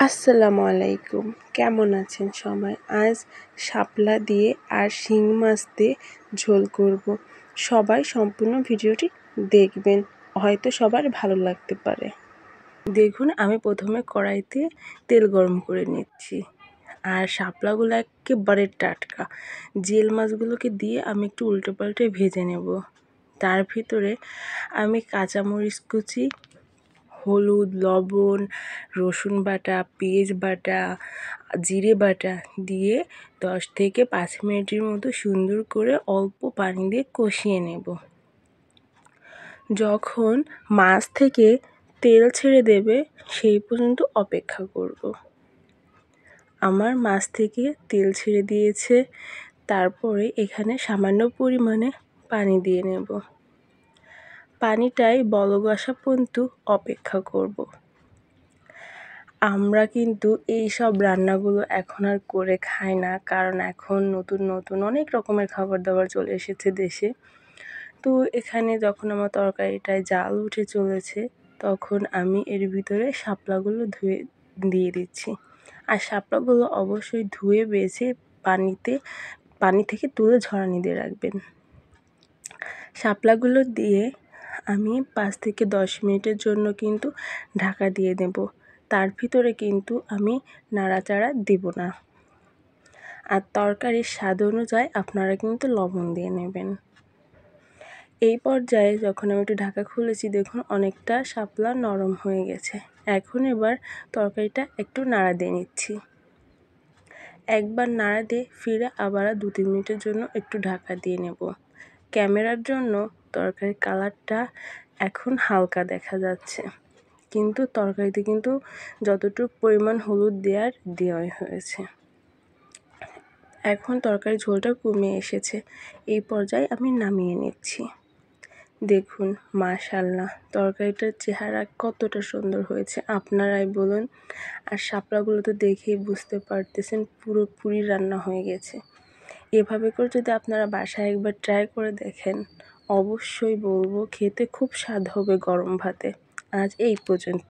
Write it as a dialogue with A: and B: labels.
A: আসসালামু আলাইকুম, কেমন আছেন সবাই? আজ শাপলা দিয়ে আর শিং মাছ দিয়ে ঝোল করব। সবাই সম্পূর্ণ ভিডিওটি দেখবেন, হয়তো সবার ভালো লাগতে পারে। দেখুন, আমি প্রথমে কড়াইতে তেল গরম করে নিচ্ছি। আর শাপলাগুলো একেবারে টাটকা। জিওল মাছগুলোকে দিয়ে আমি একটু উল্টে পাল্টে ভেজে নেব। তার ভিতরে আমি কাঁচামরিচ কুচি, হলুদ, লবণ, রসুন বাটা, পেঁয়াজ বাটা, জিরে বাটা দিয়ে 10 থেকে 5 মিনিটের মতো সুন্দর করে অল্প পানি দিয়ে কষিয়ে নেব। যখন মাছ থেকে তেল ছেড়ে দেবে সেই পর্যন্ত অপেক্ষা করব। আমার মাছ থেকে তেল ছেড়ে দিয়েছে, তারপরে এখানে সামান্য পরিমাণে পানি দিয়ে নেব। পানিটাই বলক আসা পর্যন্ত অপেক্ষা করব। আমরা কিন্তু এই সব রান্নাগুলো এখন আর করে খাই না, কারণ এখন নতুন নতুন অনেক রকমের খাবার দাবার চলে এসেছে দেশে। তো এখানে যখন আমার তরকারিটায় জাল উঠে চলেছে, তখন আমি এর ভিতরে শাপলাগুলো ধুয়ে দিয়ে দিচ্ছি। আর শাপলাগুলো অবশ্যই ধুয়ে বেছে পানি থেকে তুলে ঝরানি দিয়ে রাখবেন। শাপলাগুলো দিয়ে আমি 5 থেকে 10 মিনিটের জন্য কিন্তু ঢাকা দিয়ে দেব। তার ভিতরে কিন্তু আমি নাড়াচাড়া দেব না। আর তরকারির স্বাদ অনুযায়ী আপনারা কিন্তু লবণ দিয়ে নেবেন। এই পর্যায়ে যখন আমি একটু ঢাকা খুলেছি, দেখুন অনেকটা শাপলা নরম হয়ে গেছে। এখন এবার তরকারিটা একটু নাড়া দিয়ে নিচ্ছি। একবার নাড়া দিয়ে ফিরে আবার 2-3 মিনিটের জন্য একটু ঢাকা দিয়ে নেব। ক্যামেরার জন্য তরকারির কালারটা এখন হালকা দেখা যাচ্ছে, কিন্তু তরকারিতে কিন্তু যতটুকু পরিমাণ হলুদ দেওয়াই হয়েছে। এখন তরকারির ঝোলটা কমে এসেছে। এই পর্যায়ে আমি নামিয়ে নিচ্ছি। দেখুন, মাশাআল্লাহ, তরকারিটার চেহারা কতটা সুন্দর হয়েছে আপনারাই বলুন। আর শাপলাগুলো তো দেখেই বুঝতে পারতেছেন পুরোপুরি রান্না হয়ে গেছে। এভাবে করে যদি আপনারা বাসায় একবার ট্রাই করে দেখেন, অবশ্যই বলবো খেতে খুব স্বাদ হবে গরম ভাতে। আজ এই পর্যন্ত।